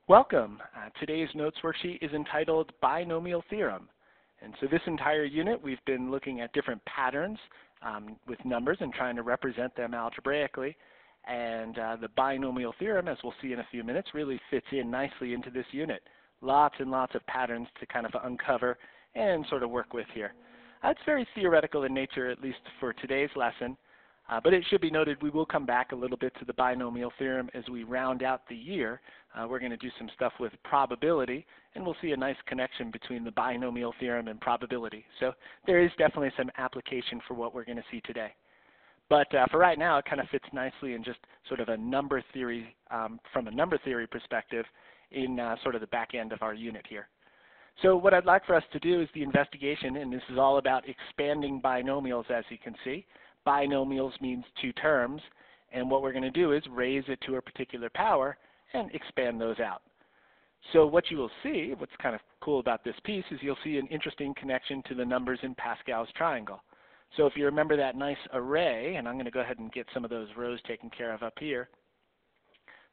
Welcome. Today's notes worksheet is entitled Binomial Theorem. And so this entire unit we've been looking at different patterns with numbers and trying to represent them algebraically. And the binomial theorem, as we'll see in a few minutes, really fits in nicely into this unit. Lots and lots of patterns to kind of uncover and sort of work with here. It's very theoretical in nature, at least for today's lesson. But it should be noted we will come back a little bit to the binomial theorem as we round out the year. We're going to do some stuff with probability, and we'll see a nice connection between the binomial theorem and probability. So there is definitely some application for what we're going to see today. But for right now, it kind of fits nicely in just sort of a number theory, from a number theory perspective in sort of the back end of our unit here. So what I'd like for us to do is the investigation, and this is all about expanding binomials, as you can see. Binomials means two terms, and what we're going to do is raise it to a particular power and expand those out. So what you will see, what's kind of cool about this piece, is you'll see an interesting connection to the numbers in Pascal's triangle. So if you remember that nice array, and I'm going to go ahead and get some of those rows taken care of up here.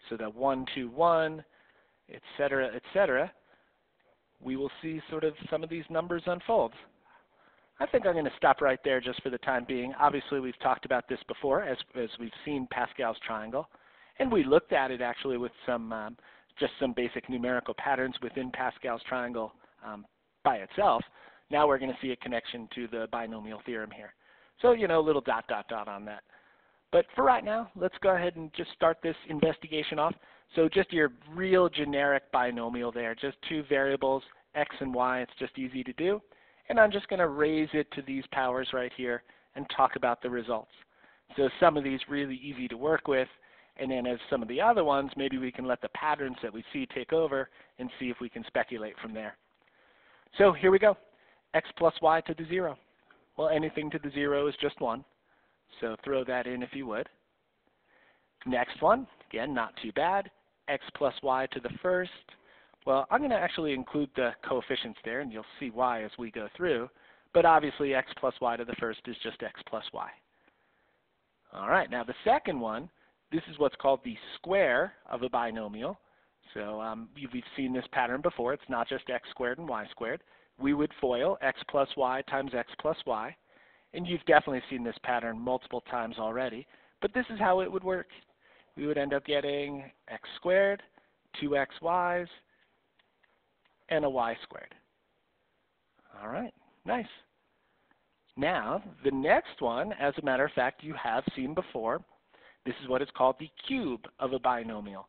So the 1, 2, 1, etc., we will see sort of some of these numbers unfold. I think I'm going to stop right there just for the time being. Obviously, we've talked about this before as we've seen Pascal's triangle. And we looked at it actually with some just some basic numerical patterns within Pascal's triangle by itself. Now we're going to see a connection to the binomial theorem here. So, you know, a little ... on that. But for right now, let's go ahead and just start this investigation off. So just your real generic binomial there, just two variables, x and y. It's just easy to do. And I'm just going to raise it to these powers right here and talk about the results. So some of these really easy to work with, and then as some of the other ones, maybe we can let the patterns that we see take over and see if we can speculate from there. So here we go. X plus y to the 0. Well, anything to the 0 is just 1. So throw that in if you would. Next one, again, not too bad. X plus y to the first. Well, I'm going to actually include the coefficients there, and you'll see why as we go through. But obviously, x plus y to the first is just x plus y. All right, now the second one, this is what's called the square of a binomial. So we've seen this pattern before. It's not just x squared and y squared. We would FOIL x plus y times x plus y. And you've definitely seen this pattern multiple times already. But this is how it would work. We would end up getting x squared, 2xy's, and a y squared. All right, nice. Now, the next one, as a matter of fact, you have seen before. This is what is called the cube of a binomial.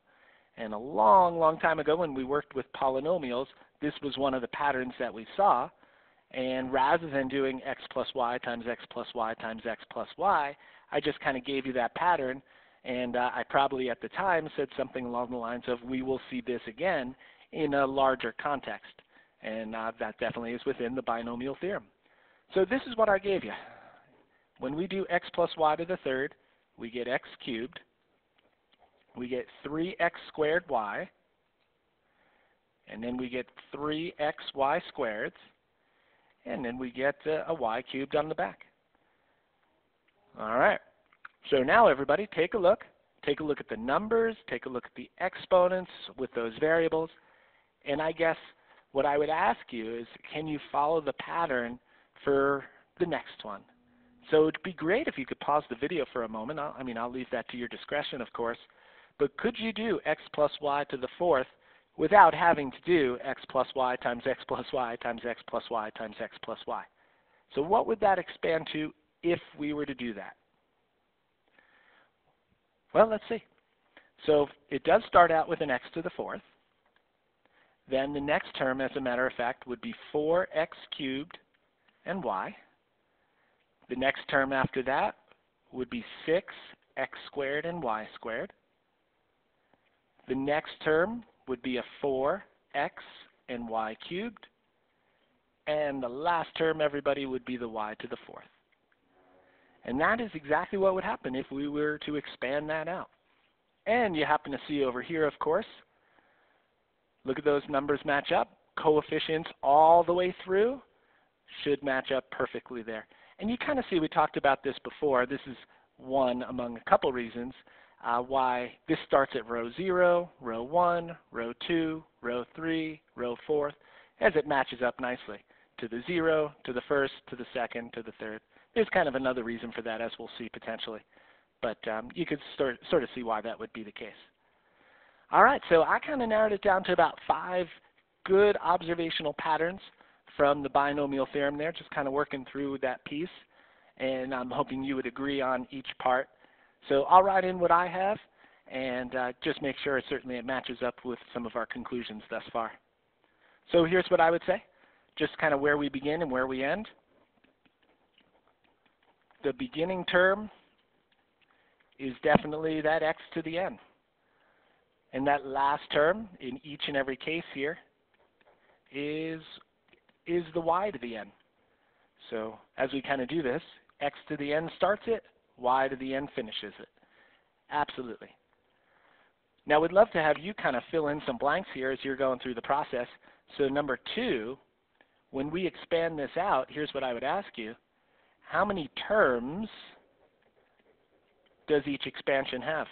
And a long, long time ago when we worked with polynomials, this was one of the patterns that we saw. And rather than doing x plus y times x plus y times x plus y, I just kind of gave you that pattern. And I probably at the time said something along the lines of, we will see this again in a larger context. And that definitely is within the binomial theorem. So this is what I gave you. When we do x plus y to the third, we get x cubed. We get 3x squared y. And then we get 3xy squared. And then we get a y cubed on the back. All right. So now everybody take a look. Take a look at the numbers. Take a look at the exponents with those variables. And I guess what I would ask you is, can you follow the pattern for the next one? So it would be great if you could pause the video for a moment. I'll leave that to your discretion, of course. But could you do x plus y to the fourth without having to do x plus y times x plus y times x plus y times x plus y? So what would that expand to if we were to do that? Well, let's see. So it does start out with an x to the fourth. Then the next term, as a matter of fact, would be 4x cubed and y. The next term after that would be 6x squared and y squared. The next term would be a 4x and y cubed. And the last term, everybody, would be the y to the fourth. And that is exactly what would happen if we were to expand that out. And you happen to see over here, of course, look at those numbers match up. Coefficients all the way through should match up perfectly there. And you kind of see, we talked about this before. This is one among a couple reasons. why this starts at row 0, row 1, row 2, row 3, row 4, as it matches up nicely to the 0, to the first, to the second, to the third. There's kind of another reason for that, as we'll see potentially. But you could sort of see why that would be the case. All right, so I kind of narrowed it down to about 5 good observational patterns from the binomial theorem there, just kind of working through that piece. And I'm hoping you would agree on each part. So I'll write in what I have and just make sure certainly it matches up with some of our conclusions thus far. So here's what I would say, just kind of where we begin and where we end. The beginning term is definitely that x to the n. And that last term in each and every case here is the y to the n. So as we kind of do this, x to the n starts it, y to the n finishes it. Absolutely. Now we'd love to have you kind of fill in some blanks here as you're going through the process. So number 2, when we expand this out, here's what I would ask you. How many terms does each expansion have?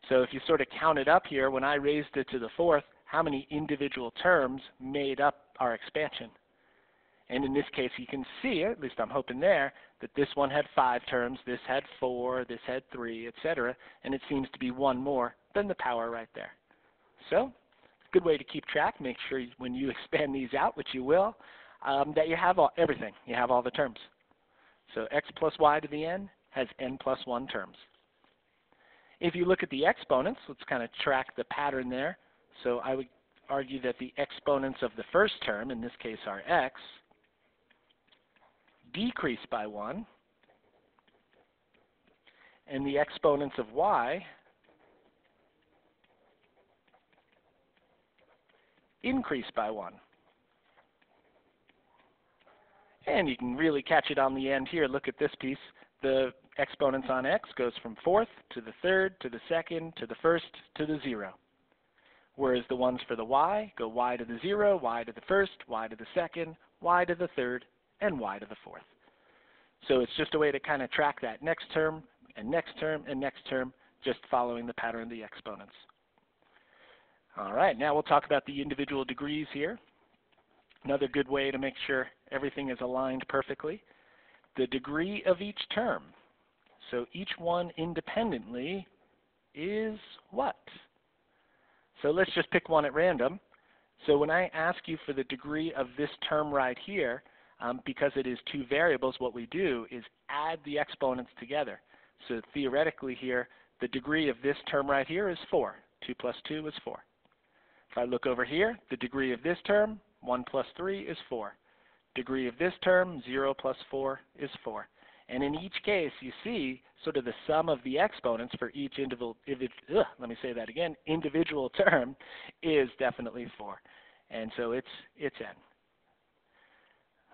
So if you sort of count it up here, when I raised it to the 4th, how many individual terms made up our expansion? And in this case, you can see, at least I'm hoping there, that this one had 5 terms, this had 4, this had 3, etc. And it seems to be one more than the power right there. So, good way to keep track. Make sure when you expand these out, which you will, that you have everything. You have all the terms. So x plus y to the n has n plus 1 terms. If you look at the exponents, let's kind of track the pattern there. So I would argue that the exponents of the first term, in this case our x, decrease by 1, and the exponents of y increase by 1. And you can really catch it on the end here. Look at this piece. The exponents on x goes from 4th to the 3rd to the 2nd to the 1st to the 0. Whereas the ones for the y go y to the 0, y to the 1st, y to the 2nd, y to the 3rd, and y to the 4th. So it's just a way to kind of track that next term and next term and next term, just following the pattern of the exponents. All right, now we'll talk about the individual degrees here. Another good way to make sure everything is aligned perfectly. The degree of each term. So each one independently is what? So let's just pick one at random. So when I ask you for the degree of this term right here, because it is 2 variables, what we do is add the exponents together. So theoretically here, the degree of this term right here is 4. 2 plus 2 is 4. If I look over here, the degree of this term, 1 plus 3 is 4. Degree of this term, 0 plus 4 is 4. And in each case, you see sort of the sum of the exponents for each individual term is definitely 4. And so it's n.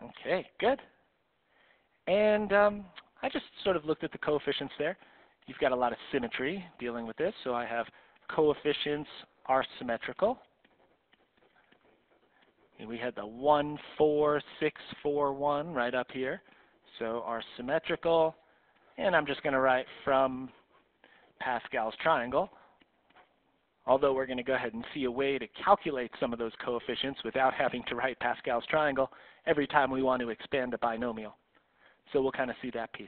Okay, good. And I just sort of looked at the coefficients there. You've got a lot of symmetry dealing with this. So I have coefficients are symmetrical. And we had the 1, 4, 6, 4, 1 right up here. So are symmetrical. And I'm just going to write from Pascal's triangle. Although we're going to go ahead and see a way to calculate some of those coefficients without having to write Pascal's triangle every time we want to expand a binomial. So we'll kind of see that piece.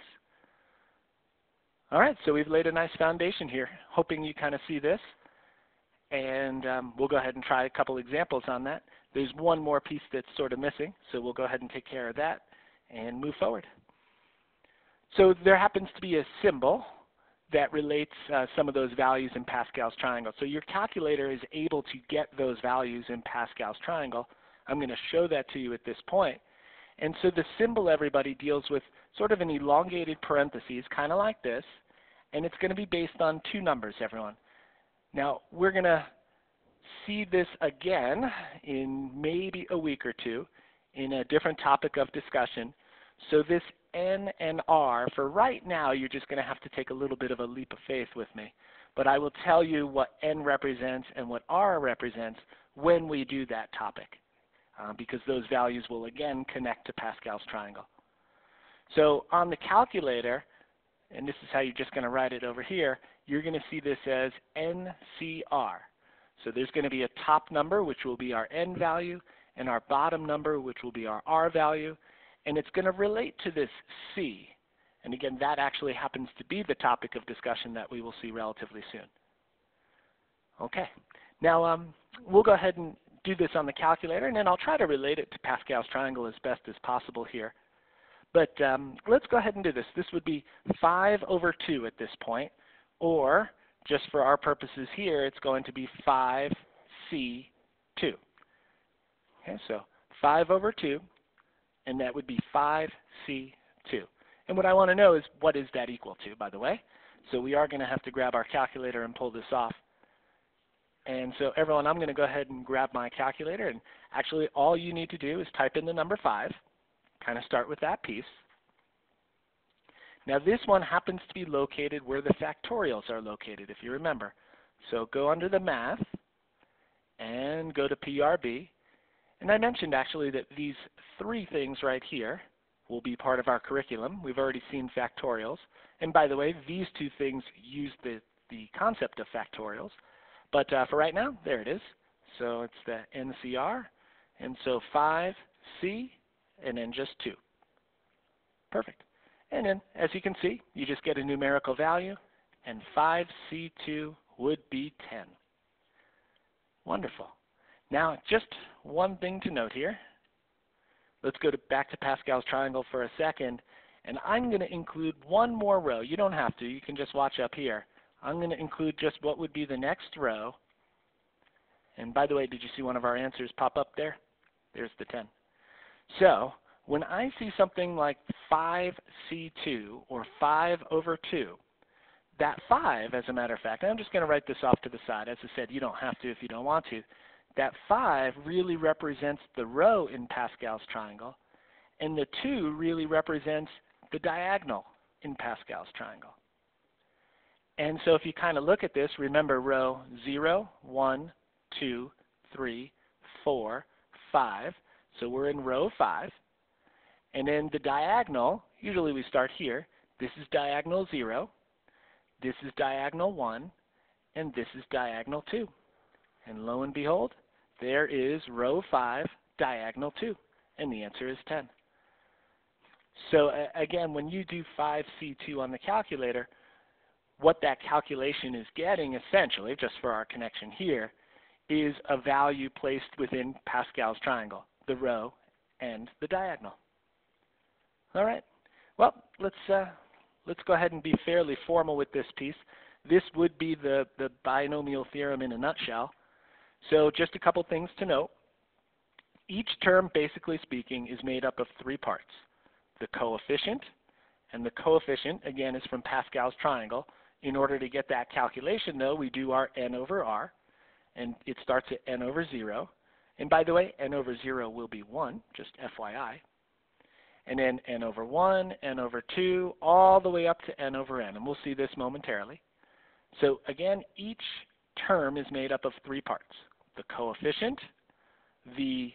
All right, so we've laid a nice foundation here, hoping you kind of see this. And we'll go ahead and try a couple examples on that. There's one more piece that's sort of missing, so we'll go ahead and take care of that and move forward. So there happens to be a symbol that relates some of those values in Pascal's triangle. So your calculator is able to get those values in Pascal's triangle. I'm going to show that to you at this point. And so the symbol, everybody, deals with sort of an elongated parentheses, kind of like this, and it's going to be based on 2 numbers, everyone. Now, we're going to see this again in maybe a week or 2 in a different topic of discussion. So this N and R, for right now, you're just going to have to take a little bit of a leap of faith with me. But I will tell you what N represents and what R represents when we do that topic, because those values will again connect to Pascal's triangle. So on the calculator, and this is how you're just going to write it over here, you're going to see this as NCR. So there's going to be a top number, which will be our N value, and our bottom number, which will be our R value, and it's going to relate to this C. And again, that actually happens to be the topic of discussion that we will see relatively soon. Okay, now we'll go ahead and do this on the calculator, and then I'll try to relate it to Pascal's triangle as best as possible here. But let's go ahead and do this. This would be 5 over 2 at this point, or just for our purposes here, it's going to be 5C2. Okay, so 5 over 2, and that would be 5C2. And what I want to know is, what is that equal to, by the way? So we are going to have to grab our calculator and pull this off. And so everyone, I'm going to go ahead and grab my calculator, and actually all you need to do is type in the number 5, kind of start with that piece. Now this one happens to be located where the factorials are located, if you remember. So go under the math and go to PRB. And I mentioned actually that these 3 things right here will be part of our curriculum. We've already seen factorials. And by the way, these 2 things use the concept of factorials. But for right now, there it is. So it's the NCR. And so 5C and then just 2. Perfect. And then, as you can see, you just get a numerical value, and 5C2 would be 10. Wonderful. Now, just one thing to note here. Let's go back to Pascal's triangle for a second, and I'm going to include one more row. You don't have to. You can just watch up here. I'm going to include just what would be the next row. And by the way, did you see one of our answers pop up there? There's the 10. So when I see something like 5C2 or 5 over 2, that 5, as a matter of fact, and I'm just going to write this off to the side. As I said, you don't have to if you don't want to. That 5 really represents the row in Pascal's triangle, and the 2 really represents the diagonal in Pascal's triangle. And so if you kind of look at this, remember row 0, 1, 2, 3, 4, 5. So we're in row 5. And then the diagonal, usually we start here. This is diagonal 0. This is diagonal 1. And this is diagonal 2. And lo and behold, there is row 5, diagonal 2. And the answer is 10. So again, when you do 5C2 on the calculator, what that calculation is getting essentially, just for our connection here, is a value placed within Pascal's triangle, the row and the diagonal. All right. Well, let's go ahead and be fairly formal with this piece. This would be the binomial theorem in a nutshell. So just a couple things to note. Each term, basically speaking, is made up of 3 parts. The coefficient, and the coefficient, again, is from Pascal's triangle. In order to get that calculation, though, we do our n over r, and it starts at n over 0. And by the way, n over 0 will be 1, just FYI. And then n over 1, n over 2, all the way up to n over n, and we'll see this momentarily. So again, each term is made up of 3 parts. The coefficient, the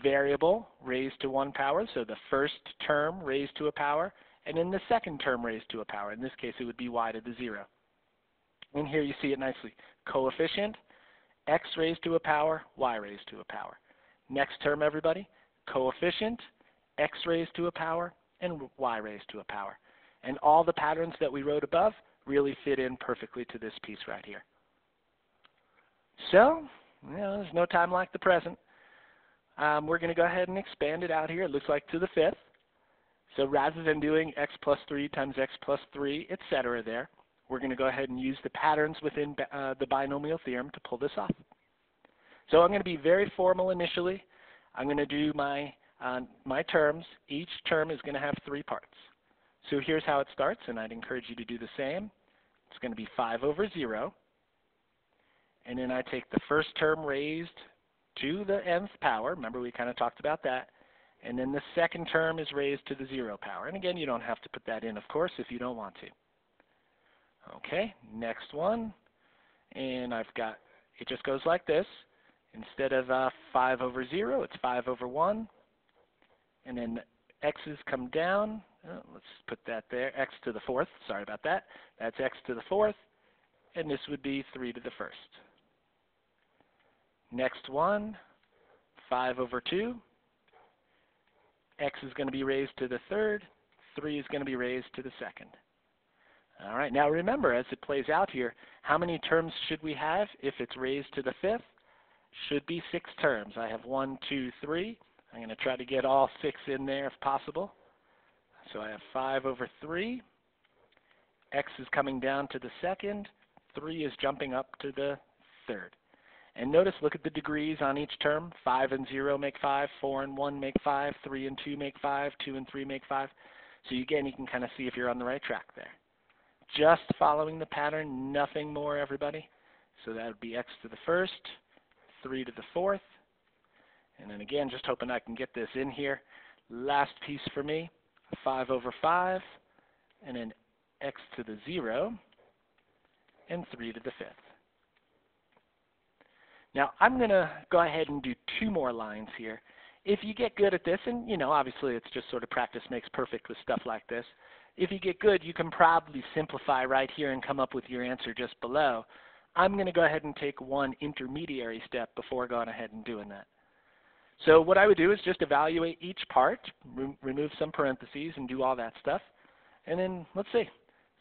variable raised to 1 power, so the first term raised to a power, and then the second term raised to a power. In this case, it would be y to the 0. And here you see it nicely. Coefficient, x raised to a power, y raised to a power. Next term, everybody, coefficient, x raised to a power, and y raised to a power. And all the patterns that we wrote above really fit in perfectly to this piece right here. So, there's no time like the present. We're going to go ahead and expand it out here. It looks like to the 5th. So rather than doing x plus 3 times x plus 3, etc. there, we're going to go ahead and use the patterns within the binomial theorem to pull this off. So I'm going to be very formal initially. I'm going to do my terms. Each term is going to have 3 parts. So here's how it starts, and I'd encourage you to do the same. It's going to be 5 over 0. And then I take the first term raised to the nth power. Remember, we kind of talked about that. And then the second term is raised to the 0 power. And again, you don't have to put that in, of course, if you don't want to. Okay, next one. And I've got, it just goes like this. Instead of 5 over 0, it's 5 over 1. And then the x's come down Let's put that there, x to the fourth. Sorry about that. That's x to the fourth, and this would be 3 to the first. Next one, 5 over 2. X is going to be raised to the third. 3 is going to be raised to the second. All right, now remember, as it plays out here, how many terms should we have if it's raised to the fifth? Should be 6 terms. I have 1, 2, 3. I'm going to try to get all 6 in there if possible. So I have 5 over 3. X is coming down to the second. 3 is jumping up to the third. And notice, look at the degrees on each term. 5 and 0 make 5, 4 and 1 make 5, 3 and 2 make 5, 2 and 3 make 5. So again, you can kind of see if you're on the right track there. Just following the pattern, nothing more, everybody. So that would be x to the first, 3 to the fourth. And then again, just hoping I can get this in here. Last piece for me, 5 over 5, and then x to the 0, and 3 to the fifth. Now, I'm going to go ahead and do 2 more lines here. If you get good at this, and obviously it's just sort of practice makes perfect with stuff like this. If you get good, you can probably simplify right here and come up with your answer just below. I'm going to go ahead and take one intermediary step before going ahead and doing that. So what I would do is just evaluate each part, remove some parentheses, and do all that stuff. And then, let's see.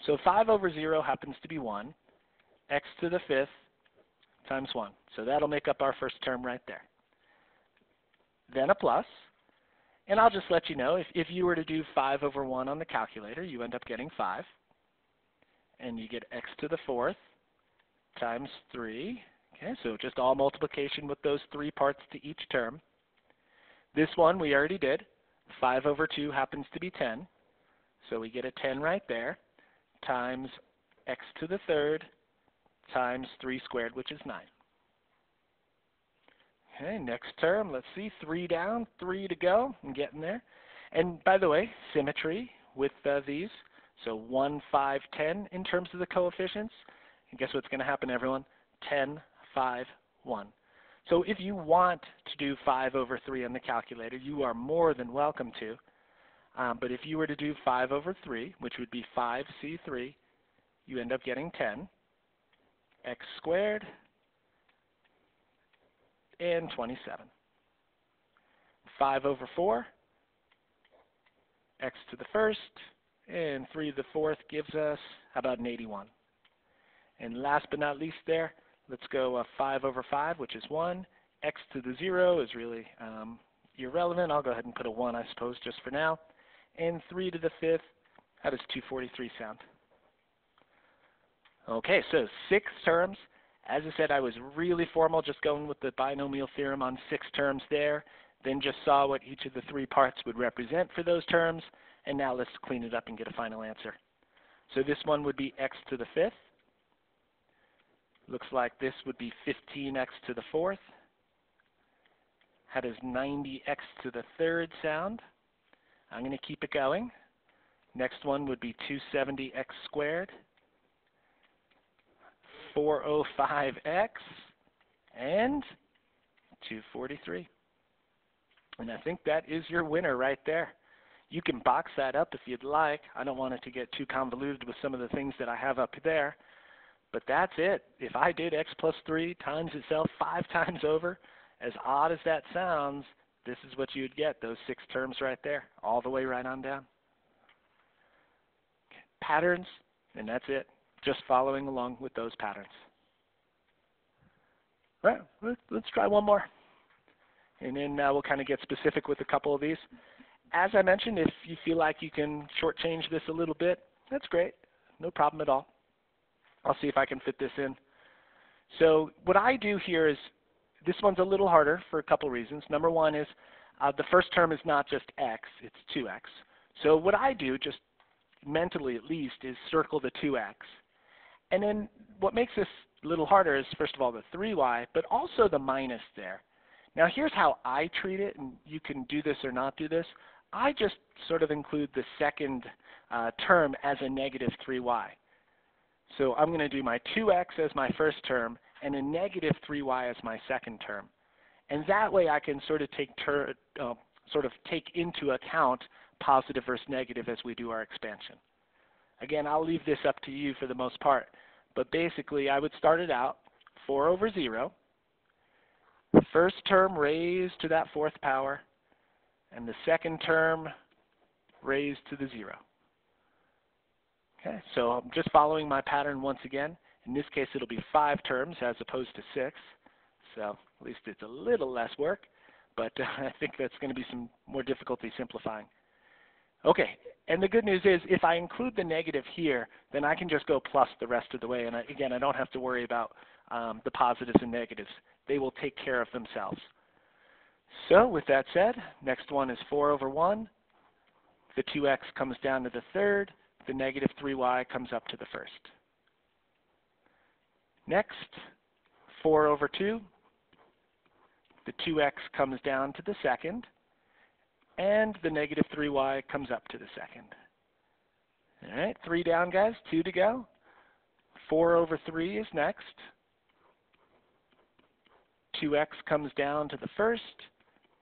So 5 over 0 happens to be 1. X to the fifth times 1. So that'll make up our first term right there. Then a plus. And I'll just let you know, if you were to do 5 over 1 on the calculator, you end up getting 5. And you get x to the fourth times 3. Okay, so just all multiplication with those 3 parts to each term. This one we already did. 5 over 2 happens to be 10. So we get a 10 right there, times x to the third times 3 squared, which is 9. Okay, next term, let's see, 3 down, 3 to go. I'm getting there. And by the way, symmetry with these. So 1, 5, 10 in terms of the coefficients. And guess what's going to happen, everyone? 10, 5, 1. So if you want to do 5 over 3 on the calculator, you are more than welcome to. But if you were to do 5 over 3, which would be 5c3, you end up getting 10, x squared, and 27. 5 over 4, x to the first, and 3 to the fourth gives us, how about an 81? And last but not least there, let's go 5 over 5, which is 1. X to the 0 is really irrelevant. I'll go ahead and put a 1, I suppose, just for now. And 3 to the fifth, how does 243 sound? Okay, so 6 terms. As I said, I was really formal, just going with the binomial theorem on 6 terms there. Then just saw what each of the 3 parts would represent for those terms. And now let's clean it up and get a final answer. So this one would be x to the fifth. Looks like this would be 15x to the fourth. How does 90x to the third sound? I'm going to keep it going. Next one would be 270x squared. 405x, and 243. And I think that is your winner right there. You can box that up if you'd like. I don't want it to get too convoluted with some of the things that I have up there. But that's it. If I did x plus 3 times itself 5 times over, as odd as that sounds, this is what you'd get, those 6 terms right there, all the way right on down. Okay. Patterns, and that's it. Just following along with those patterns. All right, let's try one more. And then we'll kind of get specific with a couple of these. As I mentioned, if you feel like you can shortchange this a little bit, that's great. No problem at all. I'll see if I can fit this in. So what I do here is, this one's a little harder for a couple reasons. Number one is the first term is not just x, it's 2x. So what I do, just mentally at least, is circle the 2x. And then what makes this a little harder is, first of all, the 3y, but also the minus there. Now here's how I treat it, and you can do this or not do this. I just sort of include the second term as a negative 3y. So I'm going to do my 2x as my first term and a negative 3y as my second term. And that way I can sort of take into account positive versus negative as we do our expansion. Again, I'll leave this up to you for the most part, but basically I would start it out 4 over 0, first term raised to that fourth power, and the second term raised to the 0. Okay, so I'm just following my pattern once again. In this case, it'll be 5 terms as opposed to 6, so at least it's a little less work, but I think that's going to be some more difficulty simplifying. Okay, and the good news is if I include the negative here, then I can just go plus the rest of the way, and again, I don't have to worry about the positives and negatives. They will take care of themselves. So with that said, next one is 4 over 1. The 2x comes down to the third. The negative 3y comes up to the first. Next, 4 over 2. The 2x comes down to the second, and the negative 3y comes up to the second. All right, 3 down, guys, 2 to go. 4 over 3 is next. 2x comes down to the first.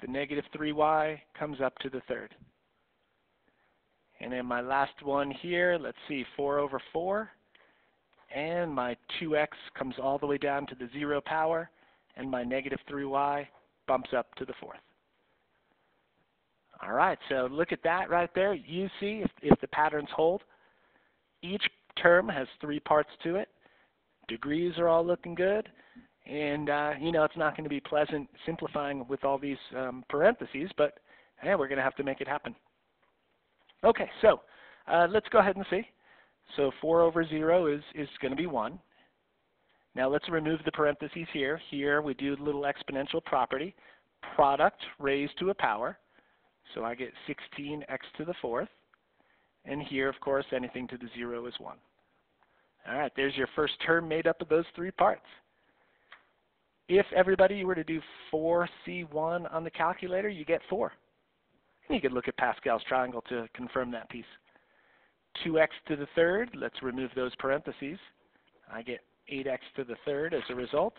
The negative 3y comes up to the third. And then my last one here, let's see, 4 over 4. And my 2x comes all the way down to the 0 power, and my negative 3y bumps up to the fourth. All right, so look at that right there. You see if the patterns hold. Each term has 3 parts to it. Degrees are all looking good. And, you know, it's not going to be pleasant simplifying with all these parentheses, but hey, we're going to have to make it happen. Okay, so let's go ahead and see. So 4 over 0 is going to be 1. Now let's remove the parentheses here. Here we do a little exponential property. Product raised to a power. So I get 16x to the fourth. And here, of course, anything to the 0 is 1. All right, there's your first term made up of those 3 parts. If everybody were to do 4c1 on the calculator, you get 4. And you could look at Pascal's triangle to confirm that piece. 2x to the third, let's remove those parentheses. I get 8x to the third as a result.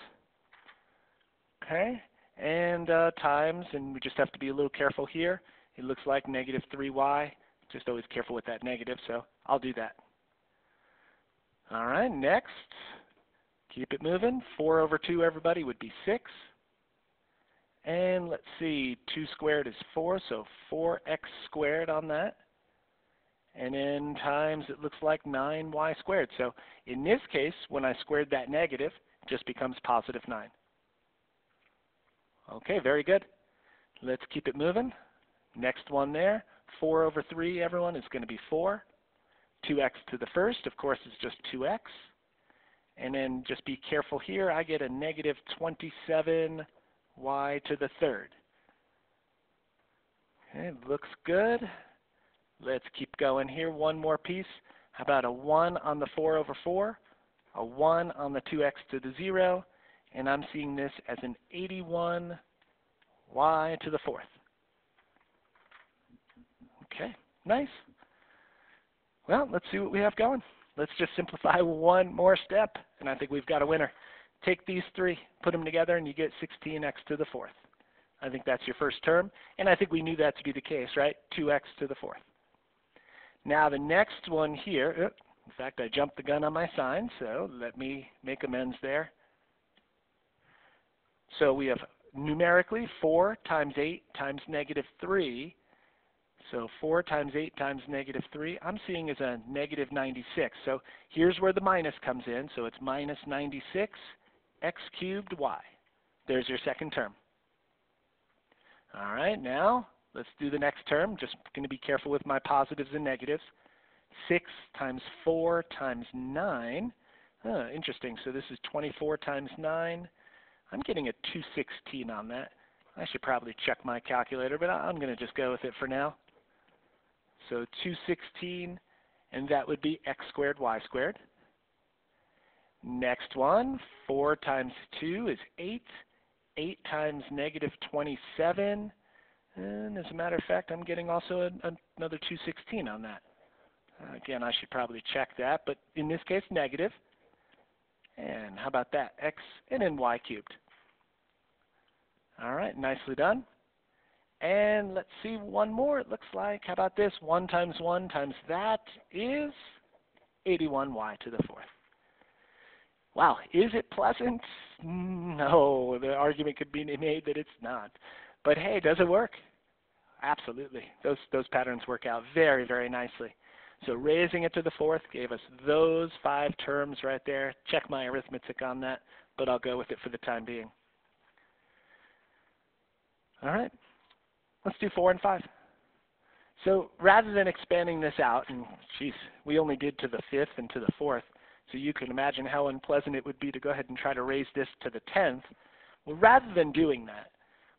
Okay, and times, and we just have to be a little careful here. It looks like negative 3y. Just always careful with that negative, so I'll do that. All right, next. Keep it moving. 4 over 2, everybody, would be 6. And let's see, 2 squared is 4, so 4x squared on that. And then times, it looks like 9y squared. So in this case, when I squared that negative, it just becomes positive 9. Okay, very good. Let's keep it moving. Next one there, 4 over 3, everyone, is going to be 4. 2x to the first, of course, is just 2x. And then just be careful here, I get a negative 27y to the third. Okay, looks good. Let's keep going here. One more piece. How about a 1 on the 4 over 4, a 1 on the 2x to the 0, and I'm seeing this as an 81y to the fourth. Okay, nice. Well, let's see what we have going. Let's just simplify one more step, and I think we've got a winner. Take these 3, put them together, and you get 16x to the fourth. I think that's your first term, and I think we knew that to be the case, right? 2x to the fourth. Now the next one here, in fact, I jumped the gun on my sign, so let me make amends there. So we have numerically 4 times 8 times negative 3. So 4 times 8 times negative 3, I'm seeing as a negative 96. So here's where the minus comes in. So it's minus 96 x cubed y. There's your second term. All right, now let's do the next term. Just going to be careful with my positives and negatives. 6 times 4 times 9. Interesting. So this is 24 times 9. I'm getting a 216 on that. I should probably check my calculator, but I'm going to just go with it for now. So 216, and that would be x squared y squared. Next one, 4 times 2 is 8. 8 times negative 27. And as a matter of fact, I'm getting also another 216 on that. Again, I should probably check that, but in this case, negative. And how about that? X and then y cubed. All right, nicely done. And let's see one more. It looks like, how about this? 1 times 1 times that is 81y to the 4th. Wow, is it pleasant? No, the argument could be made that it's not. But hey, does it work? Absolutely. Those patterns work out very, very nicely. So raising it to the 4th gave us those 5 terms right there. Check my arithmetic on that, but I'll go with it for the time being. All right, let's do 4 and 5. So rather than expanding this out, and geez, we only did to the 5th and to the 4th, so you can imagine how unpleasant it would be to go ahead and try to raise this to the 10th. Well, rather than doing that,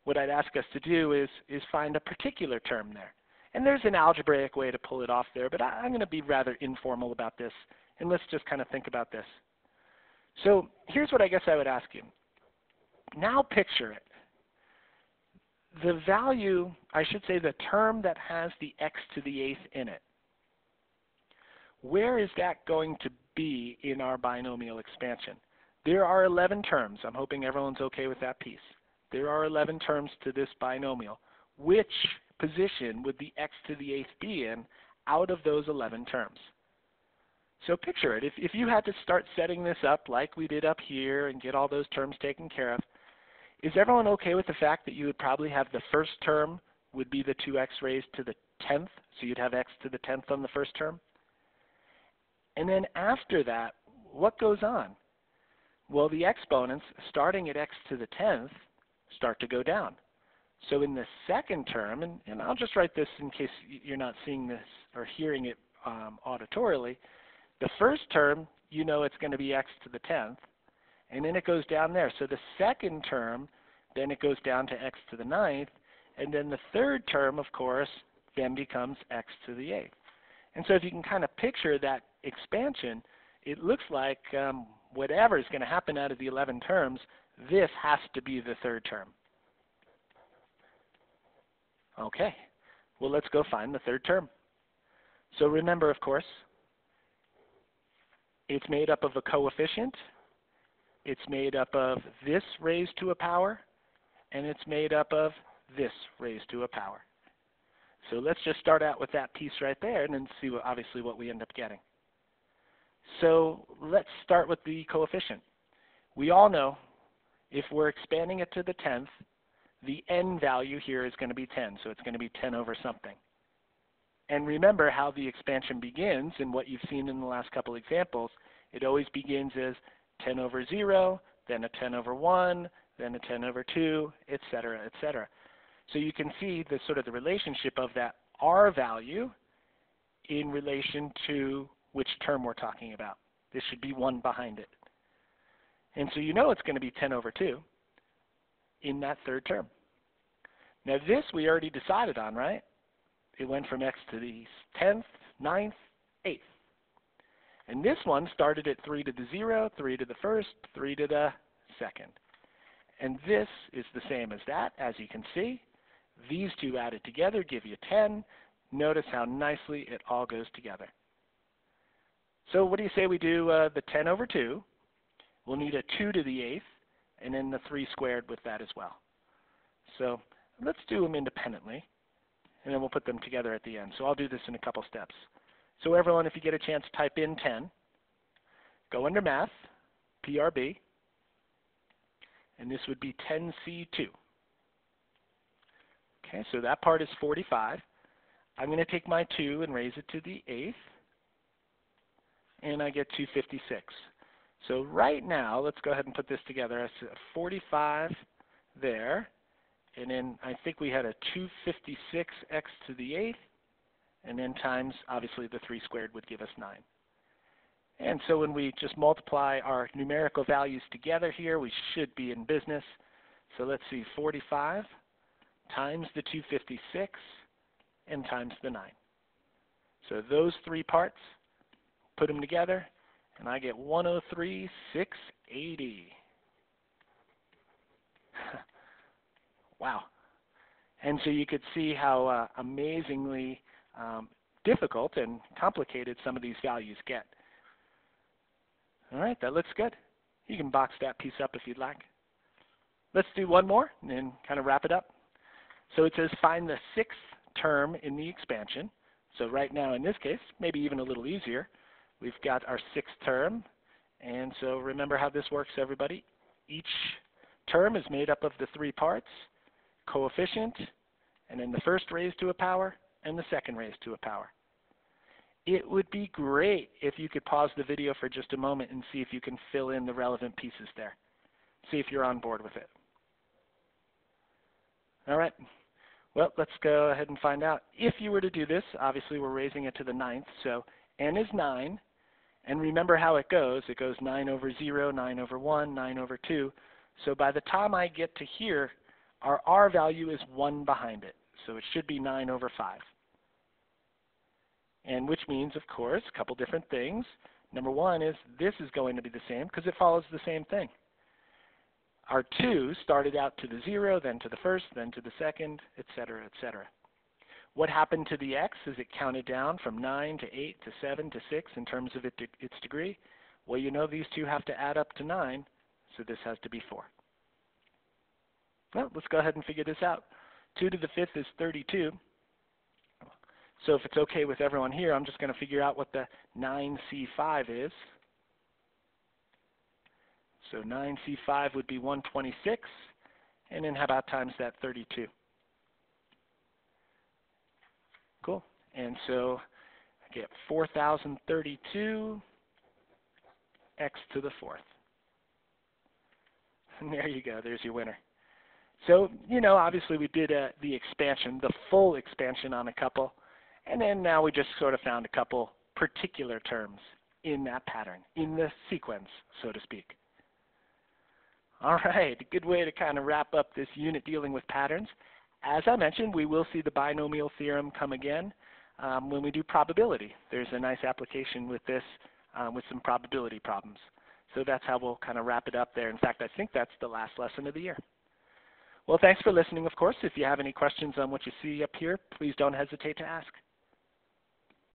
what I'd ask us to do is find a particular term there. And there's an algebraic way to pull it off there, but I'm going to be rather informal about this, and let's just kind of think about this. So here's what I guess I would ask you. Now picture it. The value, I should say the term that has the x to the 8th in it, where is that going to be in our binomial expansion? There are 11 terms. I'm hoping everyone's okay with that piece. There are 11 terms to this binomial. Which position would the x to the 8th be in out of those 11 terms? So picture it. If you had to start setting this up like we did up here and get all those terms taken care of, is everyone okay with the fact that you would probably have the first term would be the 2x raised to the 10th, so you'd have x to the 10th on the first term? And then after that, what goes on? Well, the exponents starting at x to the 10th start to go down. So in the second term, and I'll just write this in case you're not seeing this or hearing it auditorily, the first term, you know it's going to be x to the 10th, and then it goes down there. So the second term, then it goes down to x to the 9th, and then the third term, of course, then becomes x to the 8th. And so if you can kind of picture that expansion, it looks like whatever is going to happen out of the 11 terms, this has to be the third term. Okay, well let's go find the third term. So remember, of course, it's made up of a coefficient, it's made up of this raised to a power, and it's made up of this raised to a power. So let's just start out with that piece right there and then see obviously what we end up getting. So let's start with the coefficient. We all know if we're expanding it to the 10th, the n value here is going to be 10, so it's going to be 10 over something. And remember how the expansion begins and what you've seen in the last couple examples. It always begins as 10 over 0, then a 10 over 1, then a 10 over 2, etc., etc. So you can see the sort of the relationship of that r value in relation to which term we're talking about. This should be 1 behind it. And so you know it's going to be 10 over 2 in that third term. Now this we already decided on, right? It went from x to the 10th, 9th, 8th. And this one started at 3 to the 0, 3 to the 1st, 3 to the 2nd. And this is the same as that, as you can see. These two added together give you 10. Notice how nicely it all goes together. So what do you say we do the 10 over 2? We'll need a 2 to the 8th, and then the 3 squared with that as well. So let's do them independently, and then we'll put them together at the end. So I'll do this in a couple steps. So everyone, if you get a chance, type in 10. Go under Math, PRB, and this would be 10C2. Okay, so that part is 45. I'm going to take my 2 and raise it to the 8th, and I get 256. So right now, let's go ahead and put this together. I said 45 there, and then I think we had a 256x to the 8th, and then times, obviously, the 3 squared would give us 9. And so when we just multiply our numerical values together here, we should be in business. So let's see, 45 times the 256 and times the 9. So those 3 parts, put them together, and I get 103,680. Wow. And so you could see how amazingly difficult and complicated some of these values get. All right, that looks good. You can box that piece up if you'd like. Let's do one more and then kind of wrap it up. So it says find the sixth term in the expansion. So right now in this case, maybe even a little easier, we've got our sixth term. And so remember how this works, everybody. Each term is made up of the three parts, coefficient, and then the first raised to a power, and the second raised to a power. It would be great if you could pause the video for just a moment and see if you can fill in the relevant pieces there. See if you're on board with it. All right. Well, let's go ahead and find out. If you were to do this, obviously we're raising it to the ninth, so n is 9. And remember how it goes. It goes 9 over 0, 9 over 1, 9 over 2. So by the time I get to here, our r value is 1 behind it. So it should be 9 over 5. And which means, of course, a couple different things. Number one is this is going to be the same because it follows the same thing. Our 2 started out to the 0, then to the first, then to the second, etc., etc. What happened to the x as it counted down from 9 to 8 to 7 to 6 in terms of its degree? Well, you know these two have to add up to 9, so this has to be 4. Well, let's go ahead and figure this out. 2 to the 5th is 32. So if it's okay with everyone here, I'm just going to figure out what the 9c5 is. So 9c5 would be 126, and then how about times that 32? Cool. And so I get 4,032 x to the 4th. And there you go. There's your winner. So, you know, obviously we did the expansion, the full expansion on a couple, and then now we just sort of found a couple particular terms in that pattern, in the sequence, so to speak. All right, a good way to kind of wrap up this unit dealing with patterns. As I mentioned, we will see the binomial theorem come again when we do probability. There's a nice application with this with some probability problems. So that's how we'll kind of wrap it up there. In fact, I think that's the last lesson of the year. Well, thanks for listening, of course. If you have any questions on what you see up here, please don't hesitate to ask.